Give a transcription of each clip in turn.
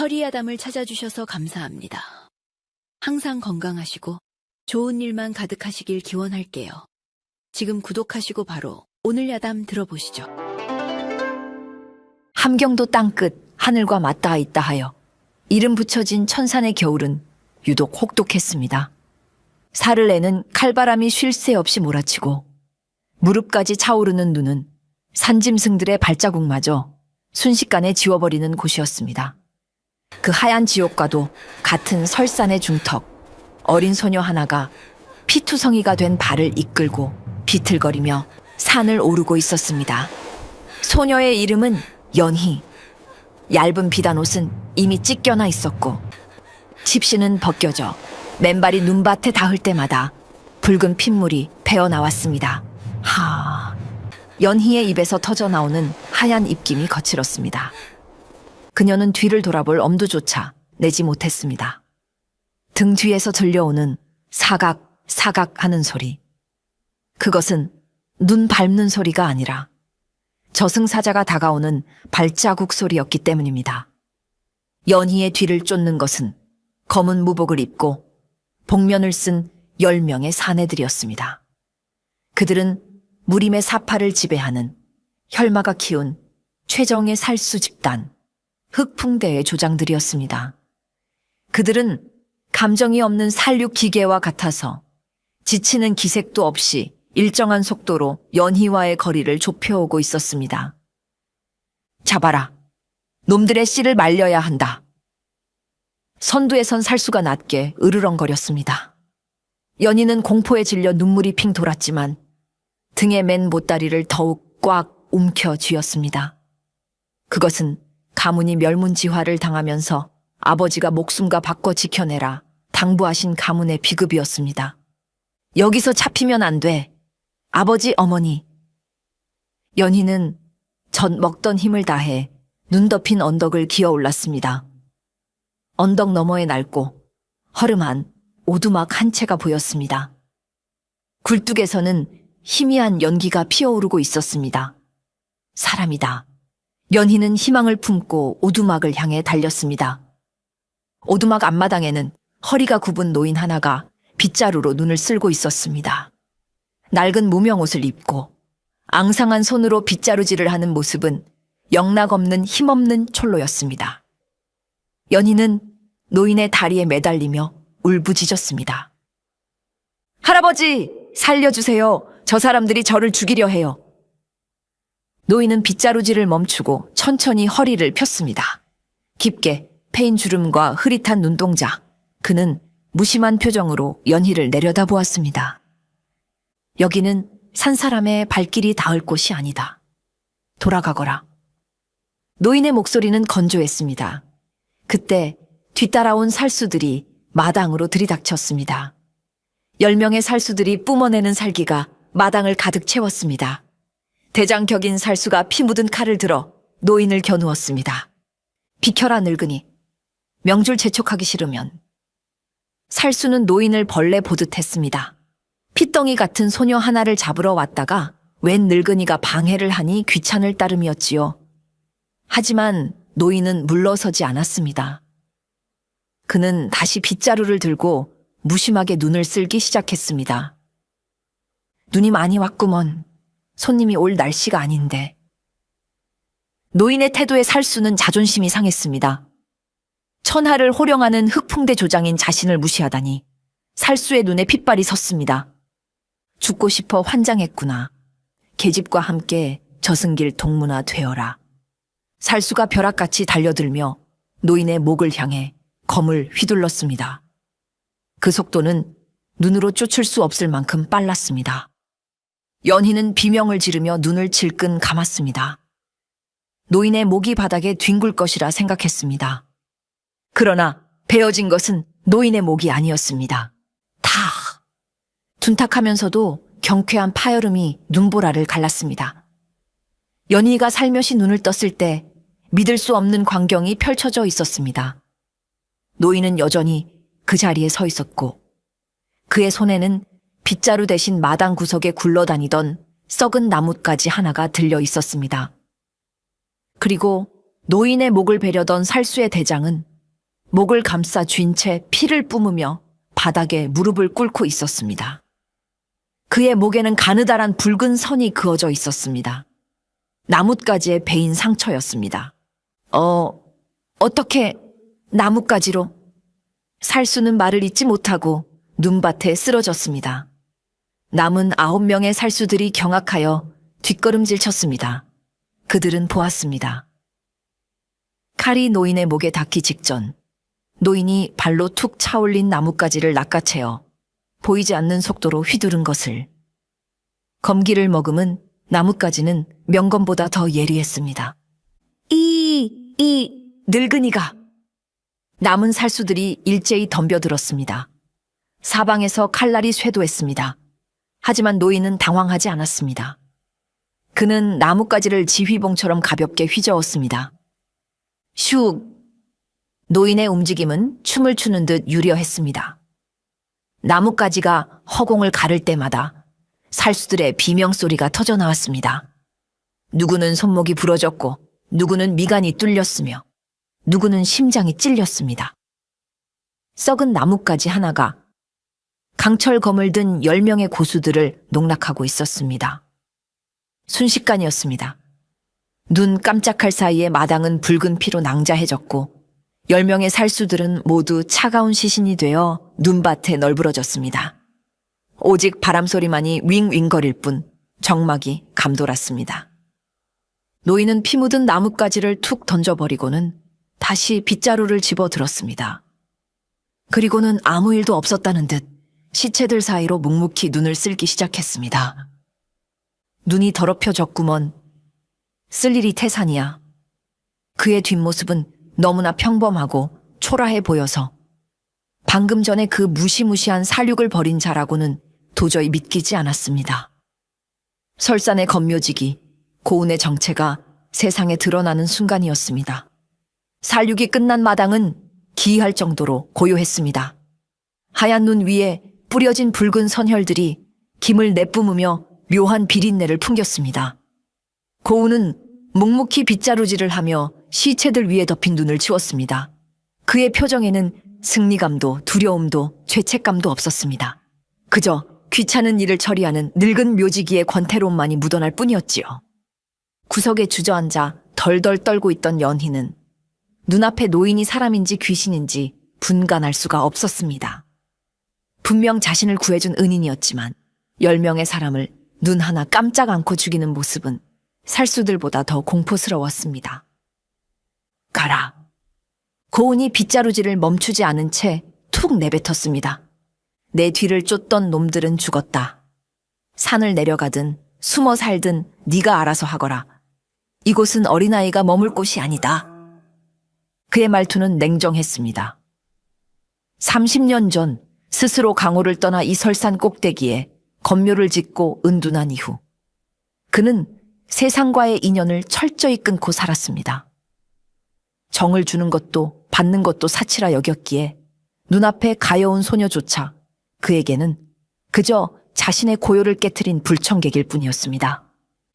서리아담을 찾아주셔서 감사합니다. 항상 건강하시고 좋은 일만 가득하시길 기원할게요. 지금 구독하시고 바로 오늘 야담 들어보시죠. 함경도 땅끝 하늘과 맞닿아 있다 하여 이름 붙여진 천산의 겨울은 유독 혹독했습니다. 살을 내는 칼바람이 쉴 새 없이 몰아치고 무릎까지 차오르는 눈은 산짐승들의 발자국마저 순식간에 지워버리는 곳이었습니다. 그 하얀 지옥과도 같은 설산의 중턱, 어린 소녀 하나가 피투성이가 된 발을 이끌고 비틀거리며 산을 오르고 있었습니다. 소녀의 이름은 연희. 얇은 비단옷은 이미 찢겨나 있었고 집신은 벗겨져 맨발이 눈밭에 닿을 때마다 붉은 핏물이 배어나왔습니다. 연희의 입에서 터져나오는 하얀 입김이 거칠었습니다. 그녀는 뒤를 돌아볼 엄두조차 내지 못했습니다. 등 뒤에서 들려오는 사각 사각 하는 소리. 그것은 눈 밟는 소리가 아니라 저승사자가 다가오는 발자국 소리였기 때문입니다. 연희의 뒤를 쫓는 것은 검은 무복을 입고 복면을 쓴 10명의 사내들이었습니다. 그들은 무림의 사파를 지배하는 혈마가 키운 최정의 살수 집단, 흑풍대의 조장들이었습니다. 그들은 감정이 없는 살육 기계와 같아서 지치는 기색도 없이 일정한 속도로 연희와의 거리를 좁혀오고 있었습니다. 잡아라. 놈들의 씨를 말려야 한다. 선두에 선 살수가 낮게 으르렁거렸습니다. 연희는 공포에 질려 눈물이 핑 돌았지만 등에 맨 보따리를 더욱 꽉 움켜 쥐었습니다. 그것은 가문이 멸문지화를 당하면서 아버지가 목숨과 바꿔 지켜내라 당부하신 가문의 비급이었습니다. 여기서 잡히면 안 돼. 아버지, 어머니. 연희는 젖 먹던 힘을 다해 눈 덮인 언덕을 기어 올랐습니다. 언덕 너머에 낡고 허름한 오두막 한 채가 보였습니다. 굴뚝에서는 희미한 연기가 피어오르고 있었습니다. 사람이다. 연희는 희망을 품고 오두막을 향해 달렸습니다. 오두막 앞마당에는 허리가 굽은 노인 하나가 빗자루로 눈을 쓸고 있었습니다. 낡은 무명옷을 입고 앙상한 손으로 빗자루질을 하는 모습은 영락없는 힘없는 촐로였습니다. 연희는 노인의 다리에 매달리며 울부짖었습니다. 할아버지, 살려주세요. 저 사람들이 저를 죽이려 해요. 노인은 빗자루질을 멈추고 천천히 허리를 폈습니다. 깊게 패인 주름과 흐릿한 눈동자, 그는 무심한 표정으로 연희를 내려다보았습니다. 여기는 산 사람의 발길이 닿을 곳이 아니다. 돌아가거라. 노인의 목소리는 건조했습니다. 그때 뒤따라온 살수들이 마당으로 들이닥쳤습니다. 10명의 살수들이 뿜어내는 살기가 마당을 가득 채웠습니다. 대장격인 살수가 피 묻은 칼을 들어 노인을 겨누었습니다. 비켜라 늙은이. 명줄 재촉하기 싫으면. 살수는 노인을 벌레 보듯 했습니다. 핏덩이 같은 소녀 하나를 잡으러 왔다가 웬 늙은이가 방해를 하니 귀찮을 따름이었지요. 하지만 노인은 물러서지 않았습니다. 그는 다시 빗자루를 들고 무심하게 눈을 쓸기 시작했습니다. 눈이 많이 왔구먼. 손님이 올 날씨가 아닌데. 노인의 태도에 살수는 자존심이 상했습니다. 천하를 호령하는 흑풍대 조장인 자신을 무시하다니 살수의 눈에 핏발이 섰습니다. 죽고 싶어 환장했구나. 계집과 함께 저승길 동무나 되어라. 살수가 벼락같이 달려들며 노인의 목을 향해 검을 휘둘렀습니다. 그 속도는 눈으로 쫓을 수 없을 만큼 빨랐습니다. 연희는 비명을 지르며 눈을 질끈 감았습니다. 노인의 목이 바닥에 뒹굴 것이라 생각했습니다. 그러나 베어진 것은 노인의 목이 아니었습니다. 다! 둔탁하면서도 경쾌한 파여름이 눈보라를 갈랐습니다. 연희가 살며시 눈을 떴을 때 믿을 수 없는 광경이 펼쳐져 있었습니다. 노인은 여전히 그 자리에 서 있었고 그의 손에는 빗자루 대신 마당 구석에 굴러다니던 썩은 나뭇가지 하나가 들려 있었습니다. 그리고 노인의 목을 베려던 살수의 대장은 목을 감싸 쥔 채 피를 뿜으며 바닥에 무릎을 꿇고 있었습니다. 그의 목에는 가느다란 붉은 선이 그어져 있었습니다. 나뭇가지에 베인 상처였습니다. 어떻게 나뭇가지로? 살수는 말을 잇지 못하고 눈밭에 쓰러졌습니다. 남은 9명의 살수들이 경악하여 뒷걸음질 쳤습니다. 그들은 보았습니다. 칼이 노인의 목에 닿기 직전 노인이 발로 툭 차올린 나뭇가지를 낚아채어 보이지 않는 속도로 휘두른 것을. 검기를 머금은 나뭇가지는 명검보다 더 예리했습니다. 이 늙은이가. 남은 살수들이 일제히 덤벼들었습니다. 사방에서 칼날이 쇄도했습니다. 하지만 노인은 당황하지 않았습니다. 그는 나뭇가지를 지휘봉처럼 가볍게 휘저었습니다. 슉! 노인의 움직임은 춤을 추는 듯 유려했습니다. 나뭇가지가 허공을 가를 때마다 살수들의 비명소리가 터져나왔습니다. 누구는 손목이 부러졌고 누구는 미간이 뚫렸으며 누구는 심장이 찔렸습니다. 썩은 나뭇가지 하나가 강철검을 든 10명의 고수들을 농락하고 있었습니다. 순식간이었습니다. 눈 깜짝할 사이에 마당은 붉은 피로 낭자해졌고 10명의 살수들은 모두 차가운 시신이 되어 눈밭에 널브러졌습니다. 오직 바람소리만이 윙윙거릴 뿐 정막이 감돌았습니다. 노인은 피 묻은 나뭇가지를 툭 던져버리고는 다시 빗자루를 집어들었습니다. 그리고는 아무 일도 없었다는 듯 시체들 사이로 묵묵히 눈을 쓸기 시작했습니다. 눈이 더럽혀졌구먼. 쓸 일이 태산이야. 그의 뒷모습은 너무나 평범하고 초라해 보여서 방금 전에 그 무시무시한 살육을 벌인 자라고는 도저히 믿기지 않았습니다. 설산의 검묘지기, 고운의 정체가 세상에 드러나는 순간이었습니다. 살육이 끝난 마당은 기이할 정도로 고요했습니다. 하얀 눈 위에 뿌려진 붉은 선혈들이 김을 내뿜으며 묘한 비린내를 풍겼습니다. 고운은 묵묵히 빗자루질을 하며 시체들 위에 덮인 눈을 치웠습니다. 그의 표정에는 승리감도 두려움도 죄책감도 없었습니다. 그저 귀찮은 일을 처리하는 늙은 묘지기의 권태로움만이 묻어날 뿐이었지요. 구석에 주저앉아 덜덜 떨고 있던 연희는 눈앞에 노인이 사람인지 귀신인지 분간할 수가 없었습니다. 분명 자신을 구해준 은인이었지만 10명의 사람을 눈 하나 깜짝 않고 죽이는 모습은 살수들보다 더 공포스러웠습니다. 가라. 고운이 빗자루질을 멈추지 않은 채 툭 내뱉었습니다. 내 뒤를 쫓던 놈들은 죽었다. 산을 내려가든 숨어 살든 네가 알아서 하거라. 이곳은 어린아이가 머물 곳이 아니다. 그의 말투는 냉정했습니다. 30년 전 스스로 강호를 떠나 이 설산 꼭대기에 건묘를 짓고 은둔한 이후 그는 세상과의 인연을 철저히 끊고 살았습니다. 정을 주는 것도 받는 것도 사치라 여겼기에 눈앞에 가여운 소녀조차 그에게는 그저 자신의 고요를 깨트린 불청객일 뿐이었습니다.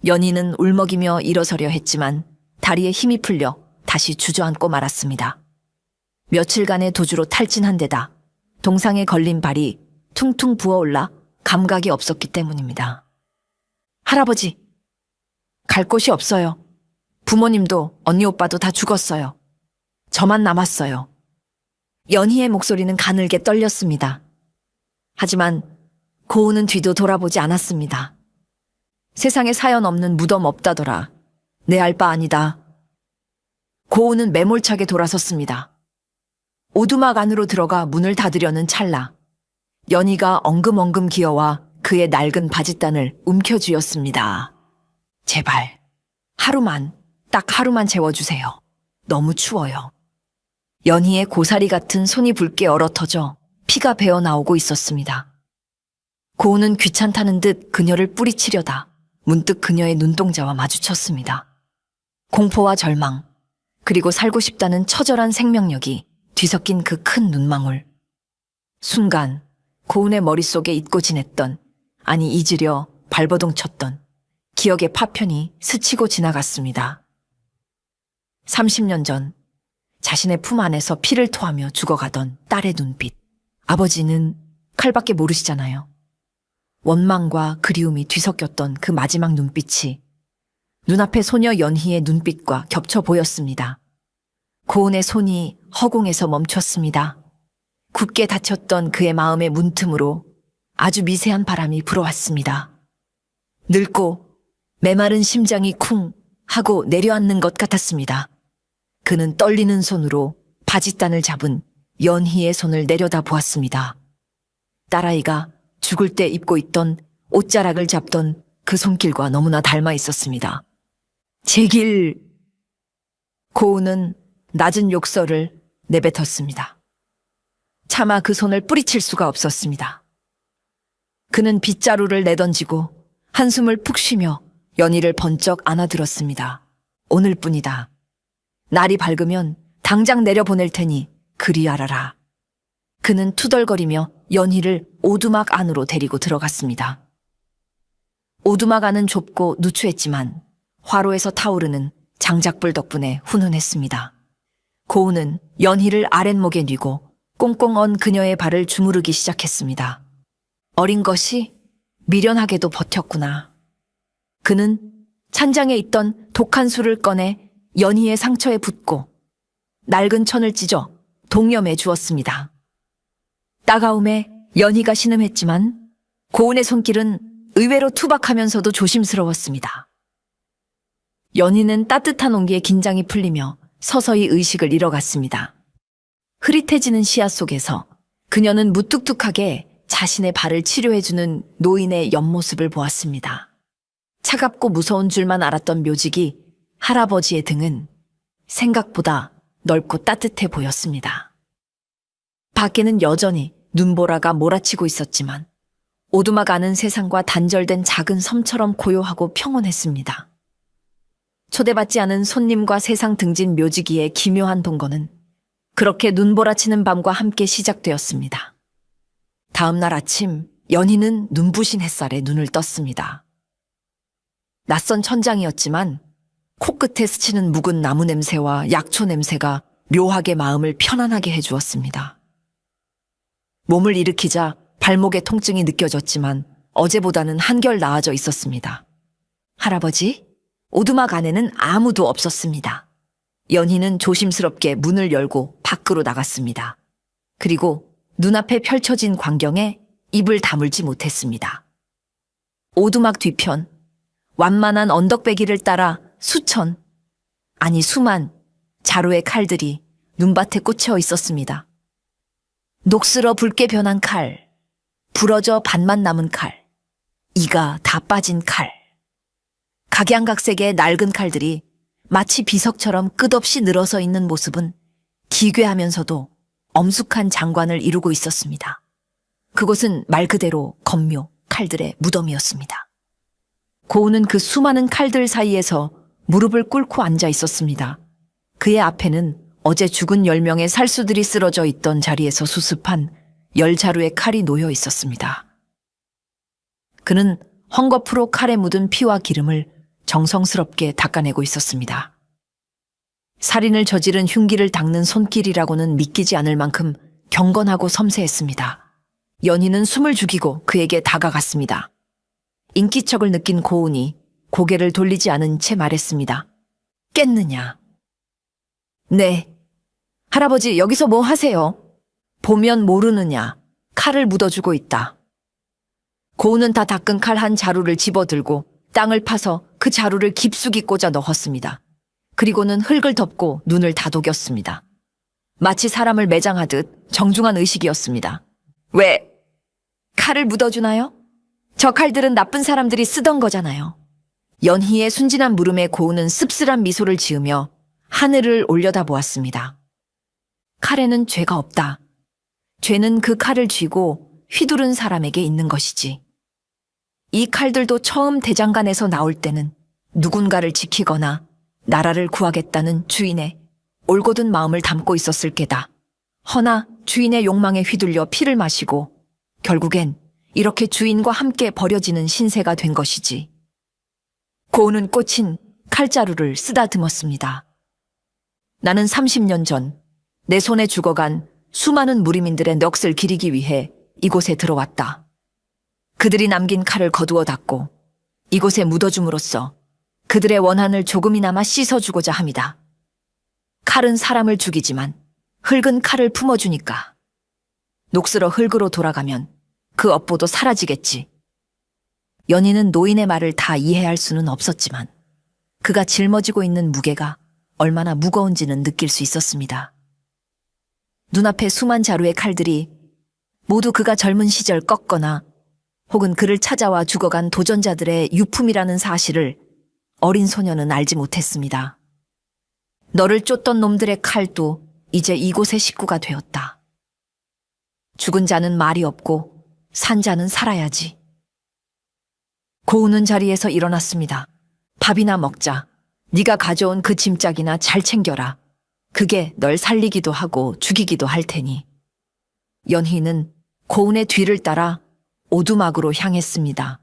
연희는 울먹이며 일어서려 했지만 다리에 힘이 풀려 다시 주저앉고 말았습니다. 며칠간의 도주로 탈진한 데다 동상에 걸린 발이 퉁퉁 부어올라 감각이 없었기 때문입니다. 할아버지, 갈 곳이 없어요. 부모님도 언니 오빠도 다 죽었어요. 저만 남았어요. 연희의 목소리는 가늘게 떨렸습니다. 하지만 고운은 뒤도 돌아보지 않았습니다. 세상에 사연 없는 무덤 없다더라. 내 알 바 아니다. 고운은 매몰차게 돌아섰습니다. 오두막 안으로 들어가 문을 닫으려는 찰나 연희가 엉금엉금 기어와 그의 낡은 바짓단을 움켜쥐었습니다. 제발 하루만, 딱 하루만 재워주세요. 너무 추워요. 연희의 고사리 같은 손이 붉게 얼어터져 피가 배어나오고 있었습니다. 고운은 귀찮다는 듯 그녀를 뿌리치려다 문득 그녀의 눈동자와 마주쳤습니다. 공포와 절망, 그리고 살고 싶다는 처절한 생명력이 뒤섞인 그 큰 눈망울. 순간 고운의 머릿속에 잊고 지냈던, 아니 잊으려 발버둥 쳤던 기억의 파편이 스치고 지나갔습니다. 30년 전 자신의 품 안에서 피를 토하며 죽어가던 딸의 눈빛. 아버지는 칼밖에 모르시잖아요. 원망과 그리움이 뒤섞였던 그 마지막 눈빛이 눈앞의 소녀 연희의 눈빛과 겹쳐 보였습니다. 고은의 손이 허공에서 멈췄습니다. 굳게 닫혔던 그의 마음의 문틈으로 아주 미세한 바람이 불어왔습니다. 늙고 메마른 심장이 쿵 하고 내려앉는 것 같았습니다. 그는 떨리는 손으로 바짓단을 잡은 연희의 손을 내려다 보았습니다. 딸아이가 죽을 때 입고 있던 옷자락을 잡던 그 손길과 너무나 닮아 있었습니다. 제길! 고은은 낮은 욕설을 내뱉었습니다. 차마 그 손을 뿌리칠 수가 없었습니다. 그는 빗자루를 내던지고 한숨을 푹 쉬며 연희를 번쩍 안아들었습니다. 오늘뿐이다. 날이 밝으면 당장 내려보낼 테니 그리 알아라. 그는 투덜거리며 연희를 오두막 안으로 데리고 들어갔습니다. 오두막 안은 좁고 누추했지만 화로에서 타오르는 장작불 덕분에 훈훈했습니다. 고은은 연희를 아랫목에 뉘고 꽁꽁 언 그녀의 발을 주무르기 시작했습니다. 어린 것이 미련하게도 버텼구나. 그는 찬장에 있던 독한 술을 꺼내 연희의 상처에 붓고 낡은 천을 찢어 동염해 주었습니다. 따가움에 연희가 신음했지만 고은의 손길은 의외로 투박하면서도 조심스러웠습니다. 연희는 따뜻한 온기에 긴장이 풀리며 서서히 의식을 잃어갔습니다. 흐릿해지는 시야 속에서 그녀는 무뚝뚝하게 자신의 발을 치료해주는 노인의 옆모습을 보았습니다. 차갑고 무서운 줄만 알았던 묘직이 할아버지의 등은 생각보다 넓고 따뜻해 보였습니다. 밖에는 여전히 눈보라가 몰아치고 있었지만 오두막 안은 세상과 단절된 작은 섬처럼 고요하고 평온했습니다. 초대받지 않은 손님과 세상 등진 묘지기의 기묘한 동거는 그렇게 눈보라치는 밤과 함께 시작되었습니다. 다음 날 아침 연희는 눈부신 햇살에 눈을 떴습니다. 낯선 천장이었지만 코끝에 스치는 묵은 나무 냄새와 약초 냄새가 묘하게 마음을 편안하게 해주었습니다. 몸을 일으키자 발목의 통증이 느껴졌지만 어제보다는 한결 나아져 있었습니다. 할아버지, 오두막 안에는 아무도 없었습니다. 연희는 조심스럽게 문을 열고 밖으로 나갔습니다. 그리고 눈앞에 펼쳐진 광경에 입을 다물지 못했습니다. 오두막 뒤편, 완만한 언덕배기를 따라 수천, 아니 수만 자루의 칼들이 눈밭에 꽂혀 있었습니다. 녹슬어 붉게 변한 칼, 부러져 반만 남은 칼, 이가 다 빠진 칼. 각양각색의 낡은 칼들이 마치 비석처럼 끝없이 늘어서 있는 모습은 기괴하면서도 엄숙한 장관을 이루고 있었습니다. 그곳은 말 그대로 검묘 칼들의 무덤이었습니다. 고은은 그 수많은 칼들 사이에서 무릎을 꿇고 앉아 있었습니다. 그의 앞에는 어제 죽은 10명의 살수들이 쓰러져 있던 자리에서 수습한 10자루의 칼이 놓여 있었습니다. 그는 헝겊으로 칼에 묻은 피와 기름을 정성스럽게 닦아내고 있었습니다. 살인을 저지른 흉기를 닦는 손길이라고는 믿기지 않을 만큼 경건하고 섬세했습니다. 연희는 숨을 죽이고 그에게 다가갔습니다. 인기척을 느낀 고은이 고개를 돌리지 않은 채 말했습니다. 깼느냐? 네. 할아버지, 여기서 뭐 하세요? 보면 모르느냐? 칼을 묻어주고 있다. 고은은 다 닦은 칼 한 자루를 집어들고 땅을 파서 그 자루를 깊숙이 꽂아 넣었습니다. 그리고는 흙을 덮고 눈을 다독였습니다. 마치 사람을 매장하듯 정중한 의식이었습니다. 왜? 칼을 묻어주나요? 저 칼들은 나쁜 사람들이 쓰던 거잖아요. 연희의 순진한 물음에 고은은 씁쓸한 미소를 지으며 하늘을 올려다보았습니다. 칼에는 죄가 없다. 죄는 그 칼을 쥐고 휘두른 사람에게 있는 것이지. 이 칼들도 처음 대장간에서 나올 때는 누군가를 지키거나 나라를 구하겠다는 주인의 올곧은 마음을 담고 있었을 게다. 허나 주인의 욕망에 휘둘려 피를 마시고 결국엔 이렇게 주인과 함께 버려지는 신세가 된 것이지. 고은은 꽂힌 칼자루를 쓰다듬었습니다. 나는 30년 전 내 손에 죽어간 수많은 무리민들의 넋을 기리기 위해 이곳에 들어왔다. 그들이 남긴 칼을 거두어 닦고 이곳에 묻어줌으로써 그들의 원한을 조금이나마 씻어주고자 합니다. 칼은 사람을 죽이지만 흙은 칼을 품어주니까. 녹슬어 흙으로 돌아가면 그 업보도 사라지겠지. 연희는 노인의 말을 다 이해할 수는 없었지만 그가 짊어지고 있는 무게가 얼마나 무거운지는 느낄 수 있었습니다. 눈앞에 수만 자루의 칼들이 모두 그가 젊은 시절 꺾거나 혹은 그를 찾아와 죽어간 도전자들의 유품이라는 사실을 어린 소녀는 알지 못했습니다. 너를 쫓던 놈들의 칼도 이제 이곳의 식구가 되었다. 죽은 자는 말이 없고 산 자는 살아야지. 고우는 자리에서 일어났습니다. 밥이나 먹자. 네가 가져온 그 짐짝이나 잘 챙겨라. 그게 널 살리기도 하고 죽이기도 할 테니. 연희는 고운의 뒤를 따라 오두막으로 향했습니다.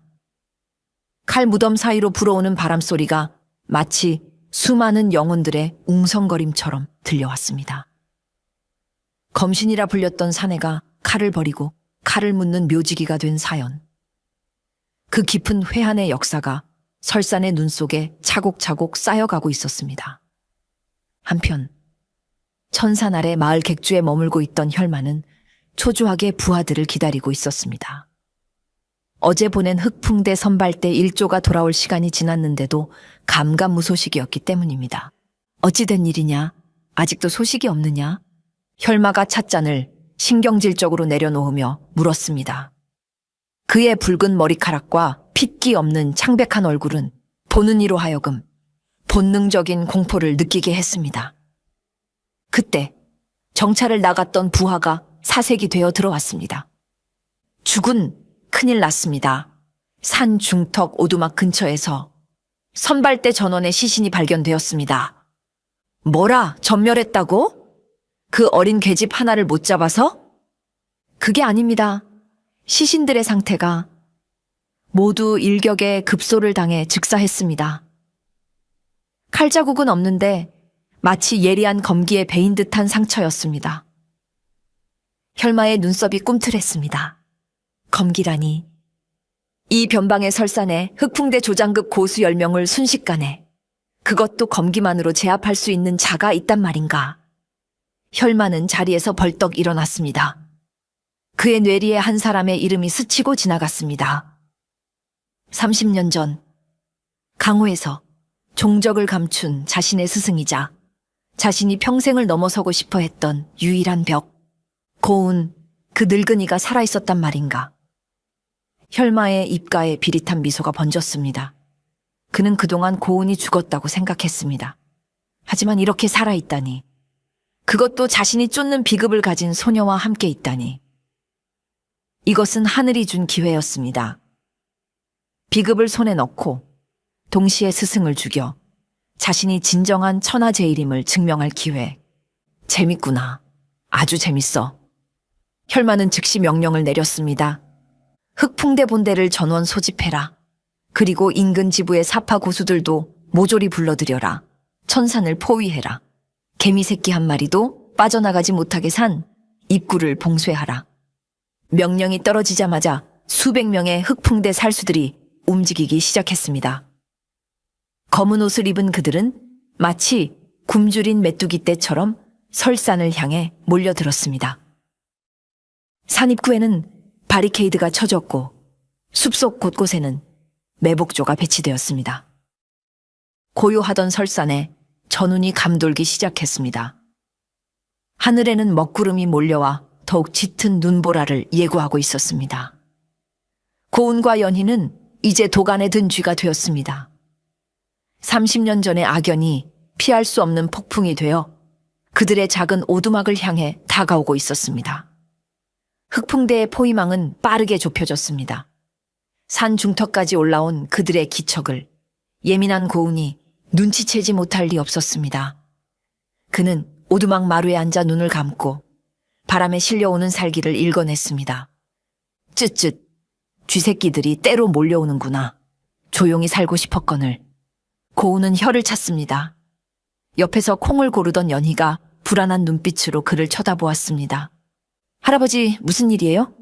칼 무덤 사이로 불어오는 바람소리가 마치 수많은 영혼들의 웅성거림처럼 들려왔습니다. 검신이라 불렸던 사내가 칼을 버리고 칼을 묻는 묘지기가 된 사연. 그 깊은 회한의 역사가 설산의 눈 속에 차곡차곡 쌓여가고 있었습니다. 한편 천산 아래 마을 객주에 머물고 있던 혈마는 초조하게 부하들을 기다리고 있었습니다. 어제 보낸 흑풍대 선발대 1조가 돌아올 시간이 지났는데도 감감무소식이었기 때문입니다. 어찌된 일이냐? 아직도 소식이 없느냐? 혈마가 찻잔을 신경질적으로 내려놓으며 물었습니다. 그의 붉은 머리카락과 핏기 없는 창백한 얼굴은 보는 이로 하여금 본능적인 공포를 느끼게 했습니다. 그때 정찰을 나갔던 부하가 사색이 되어 들어왔습니다. 죽은 큰일 났습니다. 산 중턱 오두막 근처에서 선발대 전원의 시신이 발견되었습니다. 뭐라, 전멸했다고? 그 어린 계집 하나를 못 잡아서? 그게 아닙니다. 시신들의 상태가 모두 일격에 급소를 당해 즉사했습니다. 칼자국은 없는데 마치 예리한 검기에 베인 듯한 상처였습니다. 혈마의 눈썹이 꿈틀했습니다. 검기라니. 이 변방의 설산에 흑풍대 조장급 고수 10명을 순식간에, 그것도 검기만으로 제압할 수 있는 자가 있단 말인가. 혈마는 자리에서 벌떡 일어났습니다. 그의 뇌리에 한 사람의 이름이 스치고 지나갔습니다. 30년 전 강호에서 종적을 감춘 자신의 스승이자 자신이 평생을 넘어서고 싶어 했던 유일한 벽, 고운 그 늙은이가 살아있었단 말인가. 혈마의 입가에 비릿한 미소가 번졌습니다. 그는 그동안 고운이 죽었다고 생각했습니다. 하지만 이렇게 살아있다니. 그것도 자신이 쫓는 비급을 가진 소녀와 함께 있다니. 이것은 하늘이 준 기회였습니다. 비급을 손에 넣고 동시에 스승을 죽여 자신이 진정한 천하제일임을 증명할 기회. 재밌구나. 아주 재밌어. 혈마는 즉시 명령을 내렸습니다. 흑풍대 본대를 전원 소집해라. 그리고 인근 지부의 사파 고수들도 모조리 불러들여라. 천산을 포위해라. 개미 새끼 한 마리도 빠져나가지 못하게 산 입구를 봉쇄하라. 명령이 떨어지자마자 수백 명의 흑풍대 살수들이 움직이기 시작했습니다. 검은 옷을 입은 그들은 마치 굶주린 메뚜기 떼처럼 설산을 향해 몰려들었습니다. 산 입구에는 바리케이드가 쳐졌고 숲속 곳곳에는 매복조가 배치되었습니다. 고요하던 설산에 전운이 감돌기 시작했습니다. 하늘에는 먹구름이 몰려와 더욱 짙은 눈보라를 예고하고 있었습니다. 고운과 연희는 이제 도간에 든 쥐가 되었습니다. 30년 전의 악연이 피할 수 없는 폭풍이 되어 그들의 작은 오두막을 향해 다가오고 있었습니다. 흑풍대의 포위망은 빠르게 좁혀졌습니다. 산 중턱까지 올라온 그들의 기척을 예민한 고운이 눈치채지 못할 리 없었습니다. 그는 오두막 마루에 앉아 눈을 감고 바람에 실려오는 살기를 읽어냈습니다. 쯧쯧, 쥐새끼들이 때로 몰려오는구나. 조용히 살고 싶었거늘. 고운은 혀를 찼습니다. 옆에서 콩을 고르던 연희가 불안한 눈빛으로 그를 쳐다보았습니다. 할아버지, 무슨 일이에요?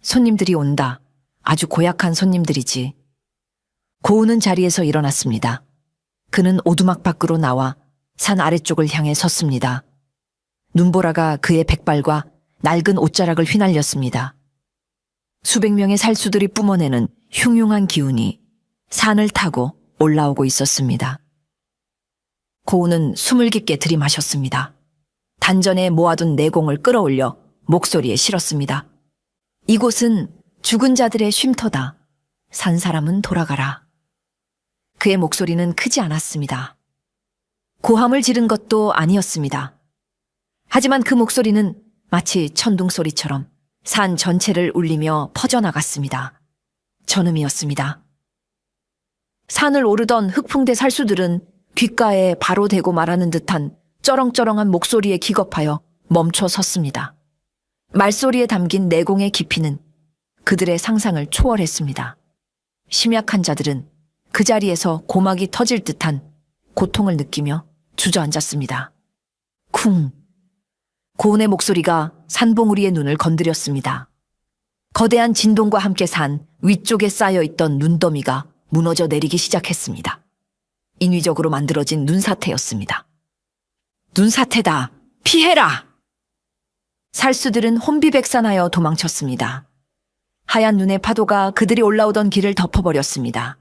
손님들이 온다. 아주 고약한 손님들이지. 고우는 자리에서 일어났습니다. 그는 오두막 밖으로 나와 산 아래쪽을 향해 섰습니다. 눈보라가 그의 백발과 낡은 옷자락을 휘날렸습니다. 수백 명의 살수들이 뿜어내는 흉흉한 기운이 산을 타고 올라오고 있었습니다. 고우는 숨을 깊게 들이마셨습니다. 단전에 모아둔 내공을 끌어올려 목소리에 실었습니다. 이곳은 죽은 자들의 쉼터다. 산 사람은 돌아가라. 그의 목소리는 크지 않았습니다. 고함을 지른 것도 아니었습니다. 하지만 그 목소리는 마치 천둥소리처럼 산 전체를 울리며 퍼져나갔습니다. 전음이었습니다. 산을 오르던 흑풍대 살수들은 귓가에 바로 대고 말하는 듯한 쩌렁쩌렁한 목소리에 기겁하여 멈춰 섰습니다. 말소리에 담긴 내공의 깊이는 그들의 상상을 초월했습니다. 심약한 자들은 그 자리에서 고막이 터질 듯한 고통을 느끼며 주저앉았습니다. 쿵! 고운의 목소리가 산봉우리의 눈을 건드렸습니다. 거대한 진동과 함께 산 위쪽에 쌓여있던 눈더미가 무너져 내리기 시작했습니다. 인위적으로 만들어진 눈사태였습니다. 눈사태다! 피해라! 살수들은 혼비백산하여 도망쳤습니다. 하얀 눈의 파도가 그들이 올라오던 길을 덮어버렸습니다.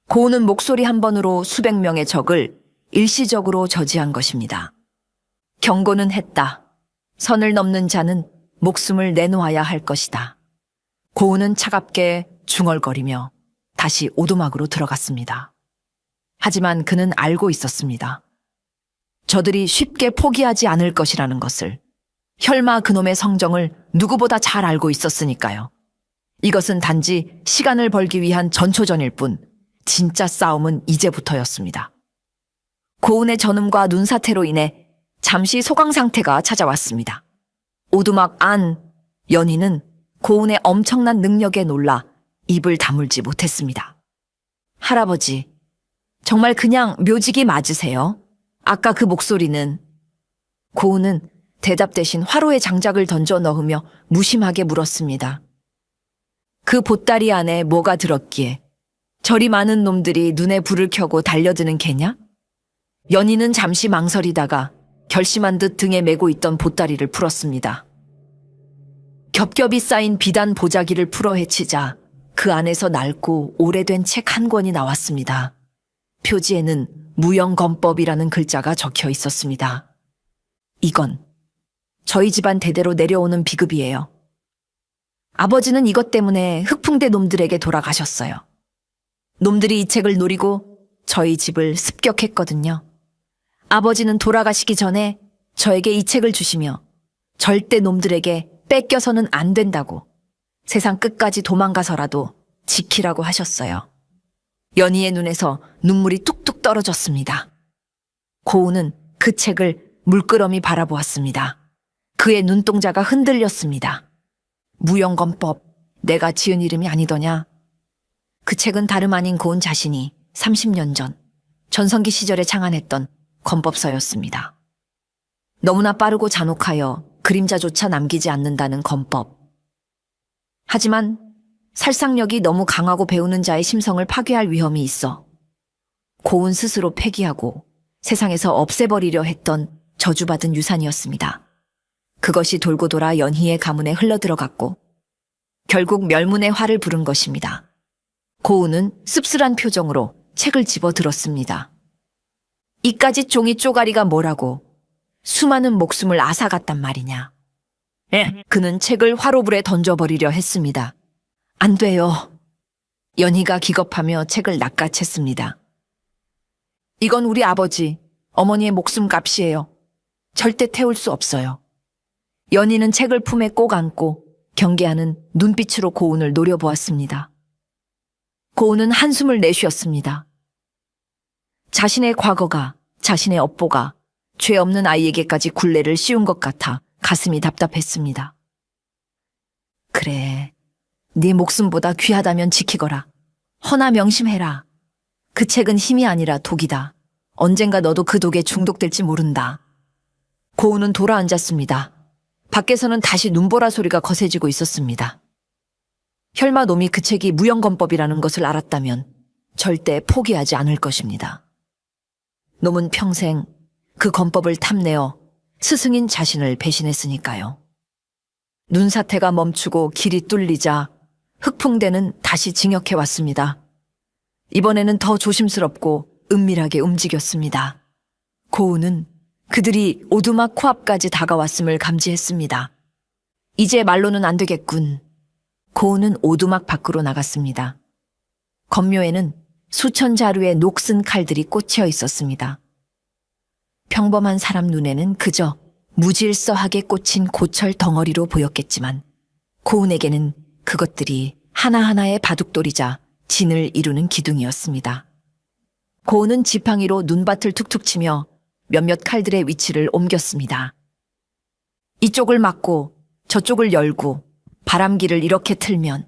고우는 목소리 한 번으로 수백 명의 적을 일시적으로 저지한 것입니다. 경고는 했다. 선을 넘는 자는 목숨을 내놓아야 할 것이다. 고우는 차갑게 중얼거리며 다시 오두막으로 들어갔습니다. 하지만 그는 알고 있었습니다. 저들이 쉽게 포기하지 않을 것이라는 것을. 혈마 그놈의 성정을 누구보다 잘 알고 있었으니까요. 이것은 단지 시간을 벌기 위한 전초전일 뿐 진짜 싸움은 이제부터였습니다. 고운의 전음과 눈사태로 인해 잠시 소강 상태가 찾아왔습니다. 오두막 안 연희는 고운의 엄청난 능력에 놀라 입을 다물지 못했습니다. 할아버지, 정말 그냥 묘직이 맞으세요? 아까 그 목소리는. 고운은 대답 대신 화로에 장작을 던져 넣으며 무심하게 물었습니다. 그 보따리 안에 뭐가 들었기에 저리 많은 놈들이 눈에 불을 켜고 달려드는 개냐? 연희는 잠시 망설이다가 결심한 듯 등에 메고 있던 보따리를 풀었습니다. 겹겹이 쌓인 비단 보자기를 풀어 헤치자 그 안에서 낡고 오래된 책 한 권이 나왔습니다. 표지에는 무영검법이라는 글자가 적혀 있었습니다. 이건 저희 집안 대대로 내려오는 비급이에요. 아버지는 이것 때문에 흑풍대 놈들에게 돌아가셨어요. 놈들이 이 책을 노리고 저희 집을 습격했거든요. 아버지는 돌아가시기 전에 저에게 이 책을 주시며 절대 놈들에게 뺏겨서는 안 된다고 세상 끝까지 도망가서라도 지키라고 하셨어요. 연희의 눈에서 눈물이 뚝뚝 떨어졌습니다. 고우는 그 책을 물끄러미 바라보았습니다. 그의 눈동자가 흔들렸습니다. 무영검법, 내가 지은 이름이 아니더냐? 그 책은 다름 아닌 고운 자신이 30년 전 전성기 시절에 창안했던 검법서였습니다. 너무나 빠르고 잔혹하여 그림자조차 남기지 않는다는 검법. 하지만 살상력이 너무 강하고 배우는 자의 심성을 파괴할 위험이 있어 고운 스스로 폐기하고 세상에서 없애버리려 했던 저주받은 유산이었습니다. 그것이 돌고 돌아 연희의 가문에 흘러들어갔고 결국 멸문의 화를 부른 것입니다. 고운은 씁쓸한 표정으로 책을 집어들었습니다. 이까지 종이 쪼가리가 뭐라고 수많은 목숨을 앗아갔단 말이냐. 그는 책을 화로불에 던져버리려 했습니다. 안 돼요. 연희가 기겁하며 책을 낚아챘습니다. 이건 우리 아버지, 어머니의 목숨값이에요. 절대 태울 수 없어요. 연희는 책을 품에 꼭 안고 경계하는 눈빛으로 고운을 노려보았습니다. 고운은 한숨을 내쉬었습니다. 자신의 과거가, 자신의 업보가 죄 없는 아이에게까지 굴레를 씌운 것 같아 가슴이 답답했습니다. 그래, 네 목숨보다 귀하다면 지키거라. 허나 명심해라. 그 책은 힘이 아니라 독이다. 언젠가 너도 그 독에 중독될지 모른다. 고우는 돌아앉았습니다. 밖에서는 다시 눈보라 소리가 거세지고 있었습니다. 혈마 놈이 그 책이 무용검법이라는 것을 알았다면 절대 포기하지 않을 것입니다. 놈은 평생 그 검법을 탐내어 스승인 자신을 배신했으니까요. 눈사태가 멈추고 길이 뚫리자 흑풍대는 다시 징역해 왔습니다. 이번에는 더 조심스럽고 은밀하게 움직였습니다. 고우는 그들이 오두막 코앞까지 다가왔음을 감지했습니다. 이제 말로는 안 되겠군. 고우는 오두막 밖으로 나갔습니다. 검묘에는 수천 자루의 녹슨 칼들이 꽂혀 있었습니다. 평범한 사람 눈에는 그저 무질서하게 꽂힌 고철 덩어리로 보였겠지만 고운에게는 그것들이 하나하나의 바둑돌이자 진을 이루는 기둥이었습니다. 고운은 지팡이로 눈밭을 툭툭 치며 몇몇 칼들의 위치를 옮겼습니다. 이쪽을 막고 저쪽을 열고 바람기를 이렇게 틀면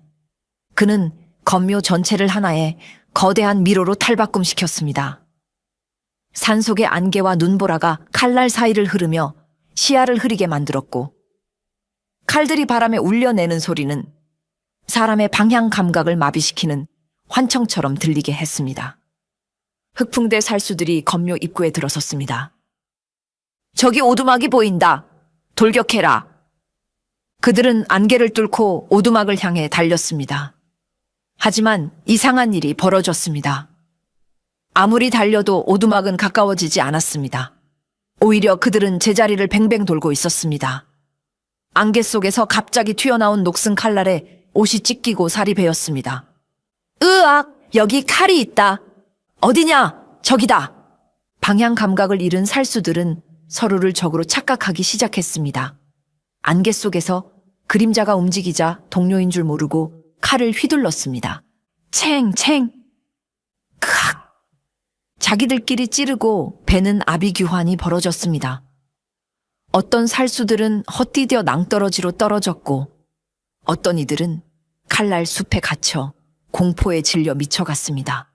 그는 검묘 전체를 하나의 거대한 미로로 탈바꿈시켰습니다. 산속의 안개와 눈보라가 칼날 사이를 흐르며 시야를 흐리게 만들었고 칼들이 바람에 울려내는 소리는 사람의 방향 감각을 마비시키는 환청처럼 들리게 했습니다. 흑풍대 살수들이 검묘 입구에 들어섰습니다. 저기 오두막이 보인다. 돌격해라. 그들은 안개를 뚫고 오두막을 향해 달렸습니다. 하지만 이상한 일이 벌어졌습니다. 아무리 달려도 오두막은 가까워지지 않았습니다. 오히려 그들은 제자리를 뱅뱅 돌고 있었습니다. 안개 속에서 갑자기 튀어나온 녹슨 칼날에 옷이 찢기고 살이 베었습니다. 으악! 여기 칼이 있다. 어디냐? 저기다. 방향 감각을 잃은 살수들은 서로를 적으로 착각하기 시작했습니다. 안개 속에서 그림자가 움직이자 동료인 줄 모르고 칼을 휘둘렀습니다. 챙챙! 크악! 자기들끼리 찌르고 배는 아비규환이 벌어졌습니다. 어떤 살수들은 헛디뎌 낭떠러지로 떨어졌고 어떤 이들은 칼날 숲에 갇혀 공포에 질려 미쳐갔습니다.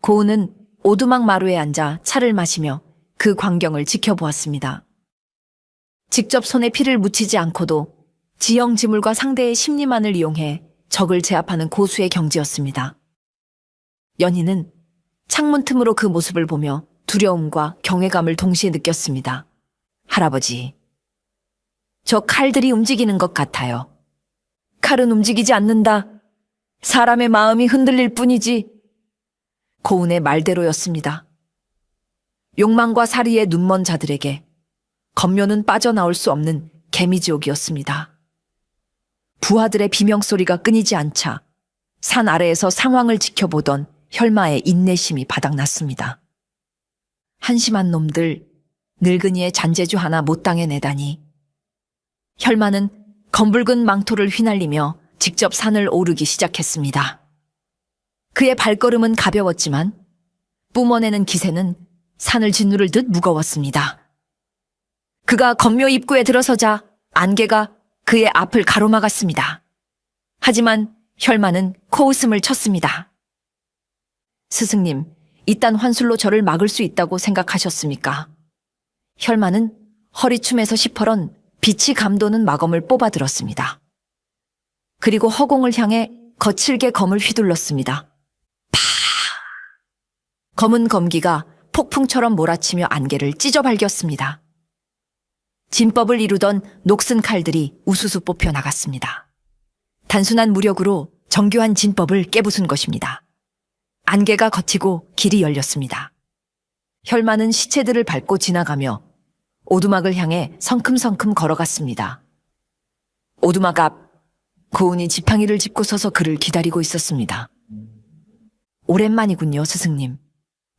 고은은 오두막 마루에 앉아 차를 마시며 그 광경을 지켜보았습니다. 직접 손에 피를 묻히지 않고도 지형지물과 상대의 심리만을 이용해 적을 제압하는 고수의 경지였습니다. 연희는 창문 틈으로 그 모습을 보며 두려움과 경외감을 동시에 느꼈습니다. 할아버지, 저 칼들이 움직이는 것 같아요. 칼은 움직이지 않는다. 사람의 마음이 흔들릴 뿐이지. 고운의 말대로였습니다. 욕망과 사리에 눈먼 자들에게 검묘는 빠져나올 수 없는 개미지옥이었습니다. 부하들의 비명소리가 끊이지 않자 산 아래에서 상황을 지켜보던 혈마의 인내심이 바닥났습니다. 한심한 놈들, 늙은이의 잔재주 하나 못 당해내다니. 혈마는 검붉은 망토를 휘날리며 직접 산을 오르기 시작했습니다. 그의 발걸음은 가벼웠지만 뿜어내는 기세는 산을 짓누를 듯 무거웠습니다. 그가 검묘 입구에 들어서자 안개가 그의 앞을 가로막았습니다. 하지만 혈마는 코웃음을 쳤습니다. 스승님, 이딴 환술로 저를 막을 수 있다고 생각하셨습니까? 혈마는 허리춤에서 시퍼런 빛이 감도는 마검을 뽑아들었습니다. 그리고 허공을 향해 거칠게 검을 휘둘렀습니다. 파! 검은 검기가 폭풍처럼 몰아치며 안개를 찢어발겼습니다. 진법을 이루던 녹슨 칼들이 우수수 뽑혀 나갔습니다. 단순한 무력으로 정교한 진법을 깨부순 것입니다. 안개가 걷히고 길이 열렸습니다. 혈마는 시체들을 밟고 지나가며 오두막을 향해 성큼성큼 걸어갔습니다. 오두막 앞, 고운이 지팡이를 짚고 서서 그를 기다리고 있었습니다. 오랜만이군요, 스승님.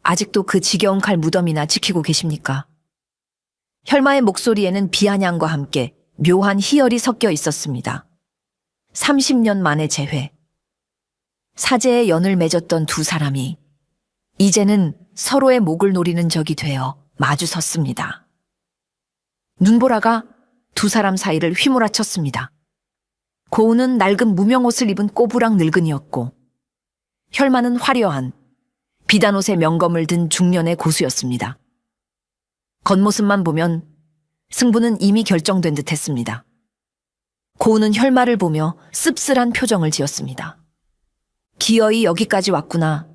아직도 그 지겨운 칼 무덤이나 지키고 계십니까? 혈마의 목소리에는 비아냥과 함께 묘한 희열이 섞여 있었습니다. 30년 만의 재회. 사제의 연을 맺었던 두 사람이 이제는 서로의 목을 노리는 적이 되어 마주 섰습니다. 눈보라가 두 사람 사이를 휘몰아쳤습니다. 고운은 낡은 무명옷을 입은 꼬부랑 늙은이였고 혈마는 화려한 비단옷에 명검을 든 중년의 고수였습니다. 겉모습만 보면 승부는 이미 결정된 듯 했습니다. 고우는 혈마를 보며 씁쓸한 표정을 지었습니다. 기어이 여기까지 왔구나.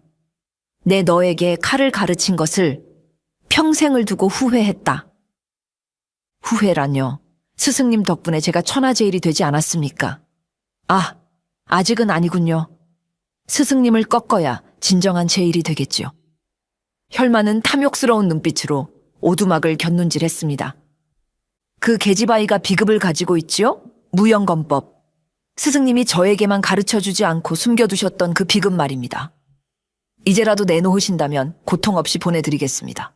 내 너에게 칼을 가르친 것을 평생을 두고 후회했다. 후회란요. 스승님 덕분에 제가 천하제일이 되지 않았습니까? 아, 아직은 아니군요. 스승님을 꺾어야 진정한 제일이 되겠지요. 혈마는 탐욕스러운 눈빛으로 오두막을 곁눈질했습니다. 그 계집아이가 비급을 가지고 있지요? 무영검법. 스승님이 저에게만 가르쳐주지 않고 숨겨두셨던 그 비급 말입니다. 이제라도 내놓으신다면 고통 없이 보내드리겠습니다.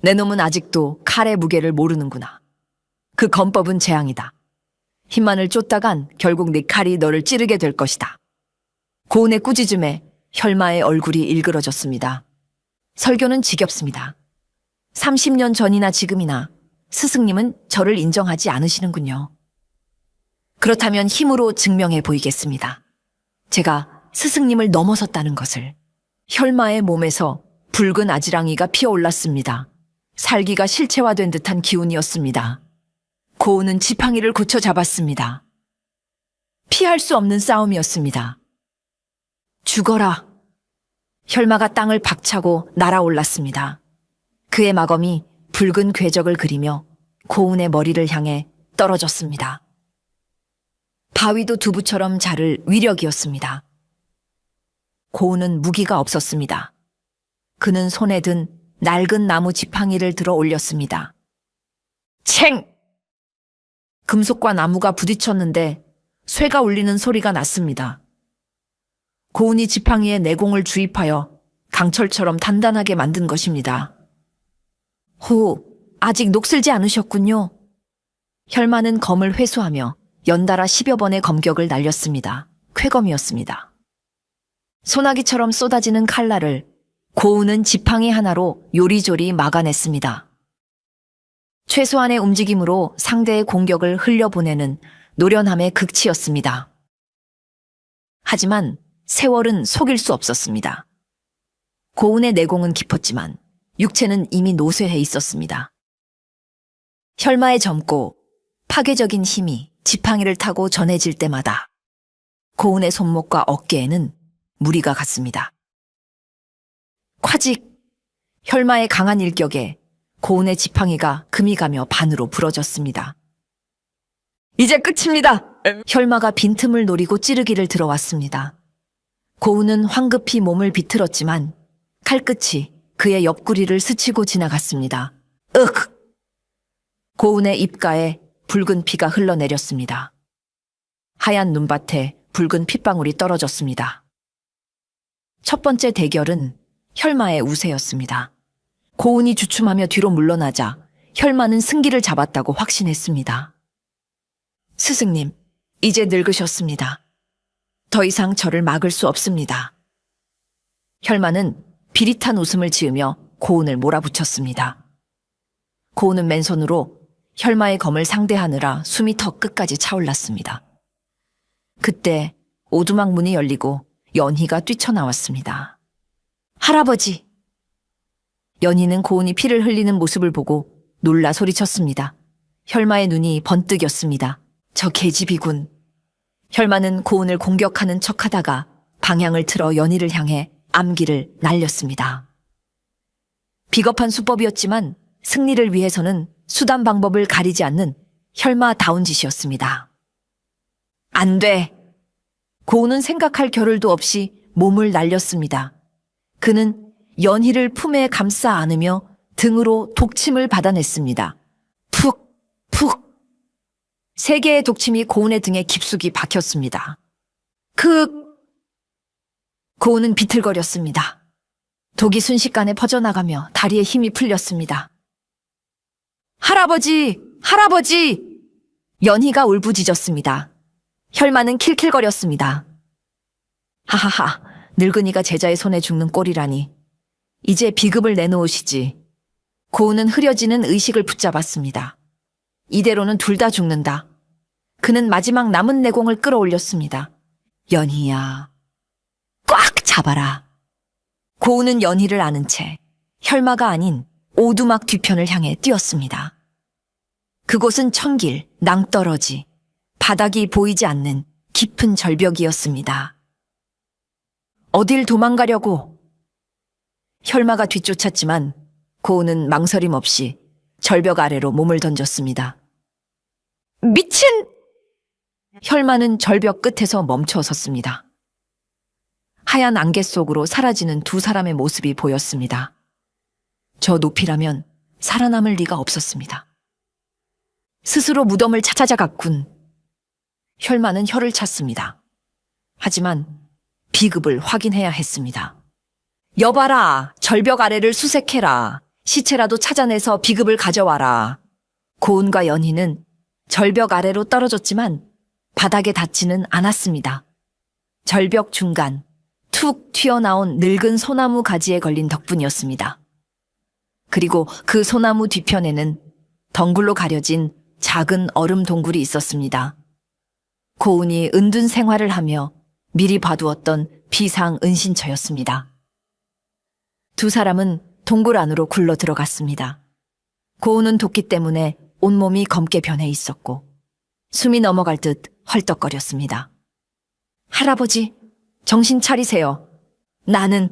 내 놈은 아직도 칼의 무게를 모르는구나. 그 검법은 재앙이다. 힘만을 쫓다간 결국 네 칼이 너를 찌르게 될 것이다. 고운의 꾸짖음에 혈마의 얼굴이 일그러졌습니다. 설교는 지겹습니다. 30년 전이나 지금이나 스승님은 저를 인정하지 않으시는군요. 그렇다면 힘으로 증명해 보이겠습니다. 제가 스승님을 넘어섰다는 것을. 혈마의 몸에서 붉은 아지랑이가 피어올랐습니다. 살기가 실체화된 듯한 기운이었습니다. 고우는 지팡이를 고쳐 잡았습니다. 피할 수 없는 싸움이었습니다. 죽어라. 혈마가 땅을 박차고 날아올랐습니다. 그의 마검이 붉은 궤적을 그리며 고운의 머리를 향해 떨어졌습니다. 바위도 두부처럼 자를 위력이었습니다. 고운은 무기가 없었습니다. 그는 손에 든 낡은 나무 지팡이를 들어 올렸습니다. 챙! 금속과 나무가 부딪혔는데 쇠가 울리는 소리가 났습니다. 고운이 지팡이에 내공을 주입하여 강철처럼 단단하게 만든 것입니다. 호, 아직 녹슬지 않으셨군요. 혈마는 검을 회수하며 연달아 10여 번의 검격을 날렸습니다. 쾌검이었습니다. 소나기처럼 쏟아지는 칼날을 고운은 지팡이 하나로 요리조리 막아냈습니다. 최소한의 움직임으로 상대의 공격을 흘려보내는 노련함의 극치였습니다. 하지만 세월은 속일 수 없었습니다. 고운의 내공은 깊었지만 육체는 이미 노쇠해 있었습니다. 혈마의 젊고 파괴적인 힘이 지팡이를 타고 전해질 때마다 고운의 손목과 어깨에는 무리가 갔습니다. 콰직! 혈마의 강한 일격에 고운의 지팡이가 금이 가며 반으로 부러졌습니다. 이제 끝입니다! 혈마가 빈틈을 노리고 찌르기를 들어왔습니다. 고운은 황급히 몸을 비틀었지만 칼끝이 그의 옆구리를 스치고 지나갔습니다. 윽! 고운의 입가에 붉은 피가 흘러내렸습니다. 하얀 눈밭에 붉은 핏방울이 떨어졌습니다. 첫 번째 대결은 혈마의 우세였습니다. 고운이 주춤하며 뒤로 물러나자 혈마는 승기를 잡았다고 확신했습니다. 스승님, 이제 늙으셨습니다. 더 이상 저를 막을 수 없습니다. 혈마는 비릿한 웃음을 지으며 고운을 몰아붙였습니다. 고운은 맨손으로 혈마의 검을 상대하느라 숨이 턱 끝까지 차올랐습니다. 그때 오두막 문이 열리고 연희가 뛰쳐나왔습니다. 할아버지! 연희는 고운이 피를 흘리는 모습을 보고 놀라 소리쳤습니다. 혈마의 눈이 번뜩였습니다. 저 계집이군. 혈마는 고운을 공격하는 척하다가 방향을 틀어 연희를 향해 암기를 날렸습니다. 비겁한 수법이었지만 승리를 위해서는 수단 방법을 가리지 않는 혈마다운 짓이었습니다. 안 돼! 고운은 생각할 겨를도 없이 몸을 날렸습니다. 그는 연희를 품에 감싸 안으며 등으로 독침을 받아냈습니다. 푹, 푹. 3개의 독침이 고운의 등에 깊숙이 박혔습니다. 고운은 비틀거렸습니다. 독이 순식간에 퍼져나가며 다리에 힘이 풀렸습니다. 할아버지! 할아버지! 연희가 울부짖었습니다. 혈마는 킬킬거렸습니다. 하하하, 늙은이가 제자의 손에 죽는 꼴이라니. 이제 비급을 내놓으시지. 고운은 흐려지는 의식을 붙잡았습니다. 이대로는 둘 다 죽는다. 그는 마지막 남은 내공을 끌어올렸습니다. 연희야, 꽉 잡아라. 고은은 연희를 아는 채 혈마가 아닌 오두막 뒤편을 향해 뛰었습니다. 그곳은 천길, 낭떠러지, 바닥이 보이지 않는 깊은 절벽이었습니다. 어딜 도망가려고? 혈마가 뒤쫓았지만 고은은 망설임 없이 절벽 아래로 몸을 던졌습니다. 미친! 혈마는 절벽 끝에서 멈춰 섰습니다. 하얀 안개 속으로 사라지는 두 사람의 모습이 보였습니다. 저 높이라면 살아남을 리가 없었습니다. 스스로 무덤을 찾아갔군. 혈마는 혀를 찼습니다. 하지만 비급을 확인해야 했습니다. 여봐라, 절벽 아래를 수색해라. 시체라도 찾아내서 비급을 가져와라. 고은과 연희는 절벽 아래로 떨어졌지만 바닥에 닿지는 않았습니다. 절벽 중간, 툭 튀어나온 늙은 소나무 가지에 걸린 덕분이었습니다. 그리고 그 소나무 뒤편에는 덩굴로 가려진 작은 얼음 동굴이 있었습니다. 고은이 은둔 생활을 하며 미리 봐두었던 비상 은신처였습니다. 두 사람은 동굴 안으로 굴러 들어갔습니다. 고은은 도끼 때문에 온몸이 검게 변해 있었고 숨이 넘어갈 듯 헐떡거렸습니다. 할아버지, 정신 차리세요. 나는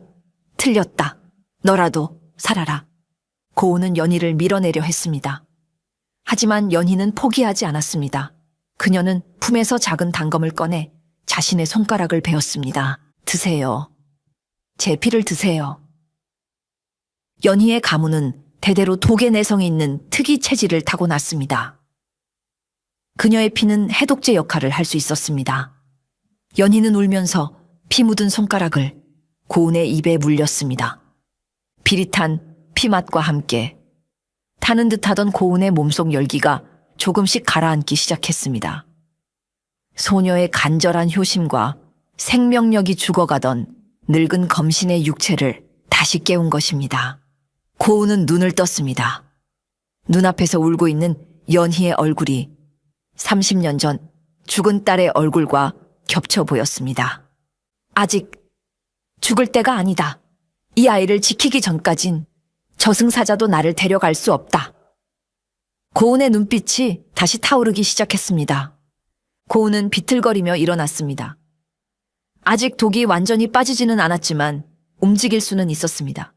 틀렸다. 너라도 살아라. 고은은 연희를 밀어내려 했습니다. 하지만 연희는 포기하지 않았습니다. 그녀는 품에서 작은 단검을 꺼내 자신의 손가락을 베었습니다. 드세요. 제 피를 드세요. 연희의 가문은 대대로 독의 내성이 있는 특이 체질을 타고났습니다. 그녀의 피는 해독제 역할을 할 수 있었습니다. 연희는 울면서 피 묻은 손가락을 고은의 입에 물렸습니다. 비릿한 피맛과 함께 타는 듯하던 고은의 몸속 열기가 조금씩 가라앉기 시작했습니다. 소녀의 간절한 효심과 생명력이 죽어가던 늙은 검신의 육체를 다시 깨운 것입니다. 고은은 눈을 떴습니다. 눈앞에서 울고 있는 연희의 얼굴이 30년 전 죽은 딸의 얼굴과 겹쳐 보였습니다. 아직 죽을 때가 아니다. 이 아이를 지키기 전까진 저승사자도 나를 데려갈 수 없다. 고은의 눈빛이 다시 타오르기 시작했습니다. 고은은 비틀거리며 일어났습니다. 아직 독이 완전히 빠지지는 않았지만 움직일 수는 있었습니다.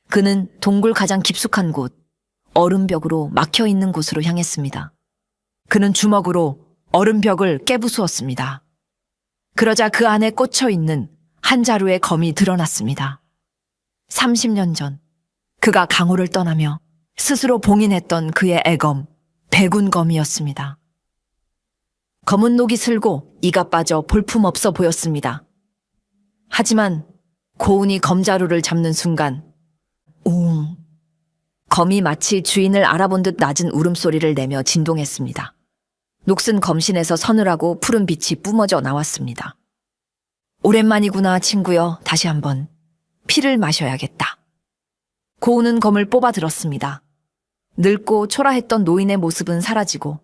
그는 동굴 가장 깊숙한 곳, 얼음벽으로 막혀 있는 곳으로 향했습니다. 그는 주먹으로 얼음벽을 깨부수었습니다. 그러자 그 안에 꽂혀 있는 한 자루의 검이 드러났습니다. 30년 전 그가 강호를 떠나며 스스로 봉인했던 그의 애검, 백운검이었습니다. 검은 녹이 슬고 이가 빠져 볼품없어 보였습니다. 하지만 고은이 검자루를 잡는 순간 웅! 검이 마치 주인을 알아본 듯 낮은 울음소리를 내며 진동했습니다. 녹슨 검신에서 서늘하고 푸른 빛이 뿜어져 나왔습니다. 오랜만이구나, 친구여. 다시 한번 피를 마셔야겠다. 고은은 검을 뽑아 들었습니다. 늙고 초라했던 노인의 모습은 사라지고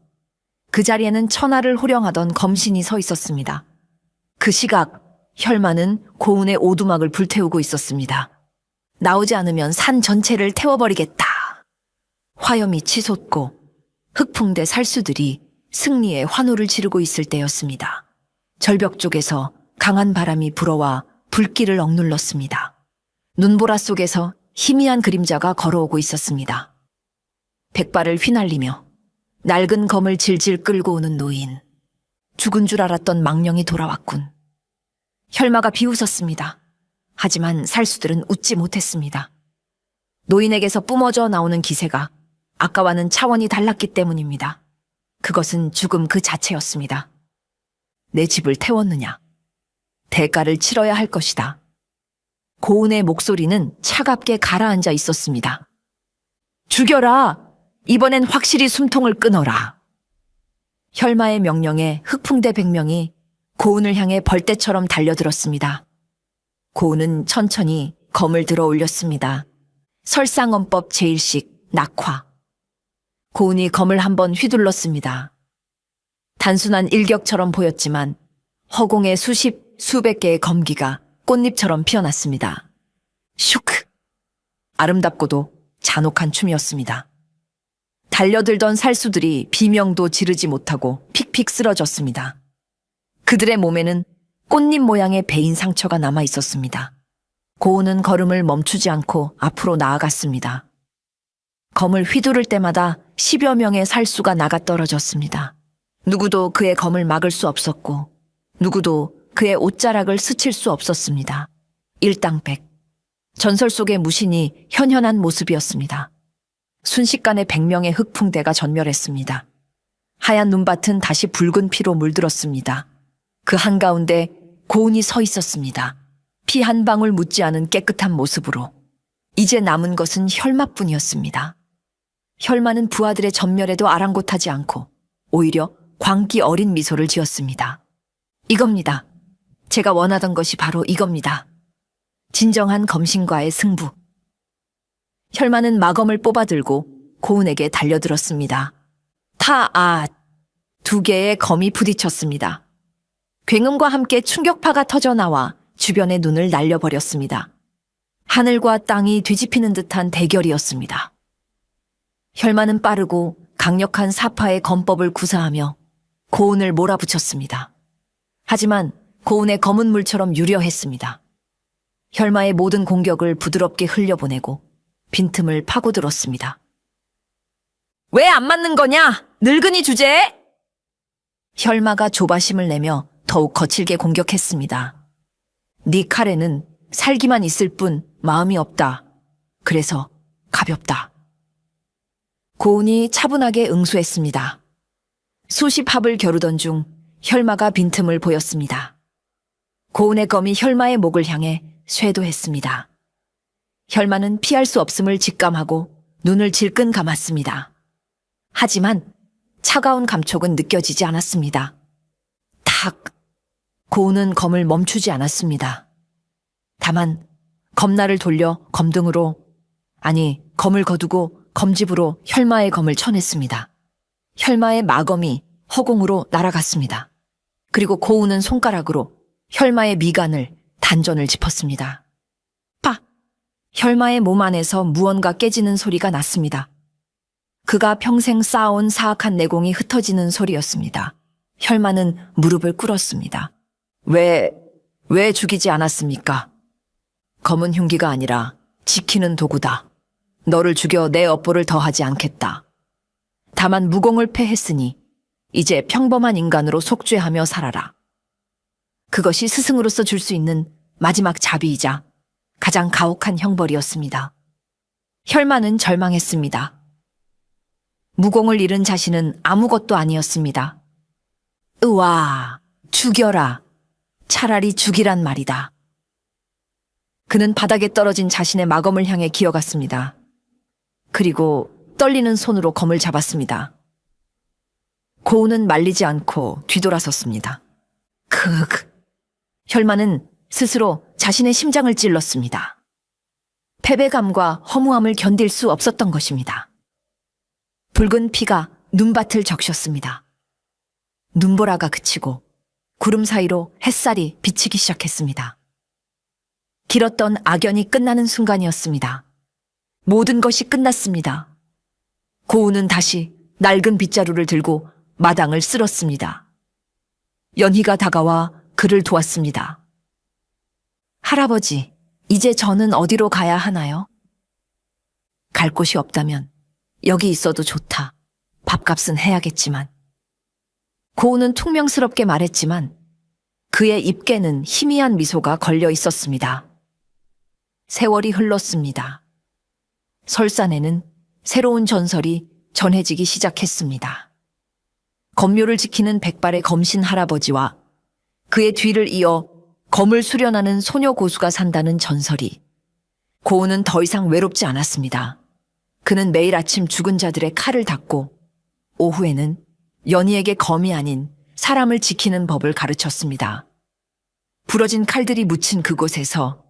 그 자리에는 천하를 호령하던 검신이 서 있었습니다. 그 시각 혈마는 고은의 오두막을 불태우고 있었습니다. 나오지 않으면 산 전체를 태워버리겠다. 화염이 치솟고 흑풍대 살수들이 승리의 환호를 지르고 있을 때였습니다. 절벽 쪽에서 강한 바람이 불어와 불길을 억눌렀습니다. 눈보라 속에서 희미한 그림자가 걸어오고 있었습니다. 백발을 휘날리며 낡은 검을 질질 끌고 오는 노인. 죽은 줄 알았던 망령이 돌아왔군. 혈마가 비웃었습니다. 하지만 살수들은 웃지 못했습니다. 노인에게서 뿜어져 나오는 기세가 아까와는 차원이 달랐기 때문입니다. 그것은 죽음 그 자체였습니다. 내 집을 태웠느냐? 대가를 치러야 할 것이다. 고은의 목소리는 차갑게 가라앉아 있었습니다. 죽여라! 이번엔 확실히 숨통을 끊어라. 혈마의 명령에 흑풍대 100명이 고은을 향해 벌떼처럼 달려들었습니다. 고은은 천천히 검을 들어 올렸습니다. 설상언법 제1식 낙화. 고은이 검을 한번 휘둘렀습니다. 단순한 일격처럼 보였지만 허공에 수십, 수백 개의 검기가 꽃잎처럼 피어났습니다. 슈크! 아름답고도 잔혹한 춤이었습니다. 달려들던 살수들이 비명도 지르지 못하고 픽픽 쓰러졌습니다. 그들의 몸에는 꽃잎 모양의 베인 상처가 남아 있었습니다. 고은은 걸음을 멈추지 않고 앞으로 나아갔습니다. 검을 휘두를 때마다 10여 명의 살수가 나가 떨어졌습니다. 누구도 그의 검을 막을 수 없었고 누구도 그의 옷자락을 스칠 수 없었습니다. 일당백. 전설 속의 무신이 현현한 모습이었습니다. 순식간에 100명의 흑풍대가 전멸했습니다. 하얀 눈밭은 다시 붉은 피로 물들었습니다. 그 한가운데 고은이 서 있었습니다. 피 한 방울 묻지 않은 깨끗한 모습으로. 이제 남은 것은 혈마뿐이었습니다. 혈마는 부하들의 전멸에도 아랑곳하지 않고 오히려 광기 어린 미소를 지었습니다. 이겁니다. 제가 원하던 것이 바로 이겁니다. 진정한 검신과의 승부. 혈마는 마검을 뽑아들고 고은에게 달려들었습니다. 두 개의 검이 부딪혔습니다. 굉음과 함께 충격파가 터져나와 주변의 눈을 날려버렸습니다. 하늘과 땅이 뒤집히는 듯한 대결이었습니다. 혈마는 빠르고 강력한 사파의 검법을 구사하며 고은을 몰아붙였습니다. 하지만 고은의 검은 물처럼 유려했습니다. 혈마의 모든 공격을 부드럽게 흘려보내고 빈틈을 파고들었습니다. 왜 안 맞는 거냐? 늙은이 주제에! 혈마가 조바심을 내며 더욱 거칠게 공격했습니다. 네 칼에는 살기만 있을 뿐 마음이 없다. 그래서 가볍다. 고은이 차분하게 응수했습니다. 수십 합을 겨루던 중 혈마가 빈틈을 보였습니다. 고은의 검이 혈마의 목을 향해 쇄도했습니다. 혈마는 피할 수 없음을 직감하고 눈을 질끈 감았습니다. 하지만 차가운 감촉은 느껴지지 않았습니다. 탁! 고은은 검을 멈추지 않았습니다. 다만 검날을 돌려 검등으로, 아니 검을 거두고 검집으로 혈마의 검을 쳐냈습니다. 혈마의 마검이 허공으로 날아갔습니다. 그리고 고은은 손가락으로 혈마의 미간을 단전을 짚었습니다. 파! 혈마의 몸 안에서 무언가 깨지는 소리가 났습니다. 그가 평생 쌓아온 사악한 내공이 흩어지는 소리였습니다. 혈마는 무릎을 꿇었습니다. 왜 죽이지 않았습니까? 검은 흉기가 아니라 지키는 도구다. 너를 죽여 내 업보를 더하지 않겠다. 다만 무공을 패했으니 이제 평범한 인간으로 속죄하며 살아라. 그것이 스승으로서 줄 수 있는 마지막 자비이자 가장 가혹한 형벌이었습니다. 혈마는 절망했습니다. 무공을 잃은 자신은 아무것도 아니었습니다. 으와, 죽여라. 차라리 죽이란 말이다. 그는 바닥에 떨어진 자신의 마검을 향해 기어갔습니다. 그리고 떨리는 손으로 검을 잡았습니다. 고은은 말리지 않고 뒤돌아섰습니다. 혈마는 스스로 자신의 심장을 찔렀습니다. 패배감과 허무함을 견딜 수 없었던 것입니다. 붉은 피가 눈밭을 적셨습니다. 눈보라가 그치고 구름 사이로 햇살이 비치기 시작했습니다. 길었던 악연이 끝나는 순간이었습니다. 모든 것이 끝났습니다. 고은은 다시 낡은 빗자루를 들고 마당을 쓸었습니다. 연희가 다가와 그를 도왔습니다. 할아버지, 이제 저는 어디로 가야 하나요? 갈 곳이 없다면 여기 있어도 좋다. 밥값은 해야겠지만. 고은은 퉁명스럽게 말했지만 그의 입에는 희미한 미소가 걸려 있었습니다. 세월이 흘렀습니다. 설산에는 새로운 전설이 전해지기 시작했습니다. 검묘를 지키는 백발의 검신 할아버지와 그의 뒤를 이어 검을 수련하는 소녀 고수가 산다는 전설이. 고은은 더 이상 외롭지 않았습니다. 그는 매일 아침 죽은 자들의 칼을 닦고 오후에는 연희에게 검이 아닌 사람을 지키는 법을 가르쳤습니다. 부러진 칼들이 묻힌 그곳에서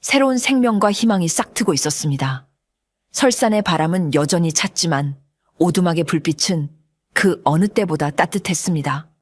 새로운 생명과 희망이 싹트고 있었습니다. 설산의 바람은 여전히 찼지만 오두막의 불빛은 그 어느 때보다 따뜻했습니다.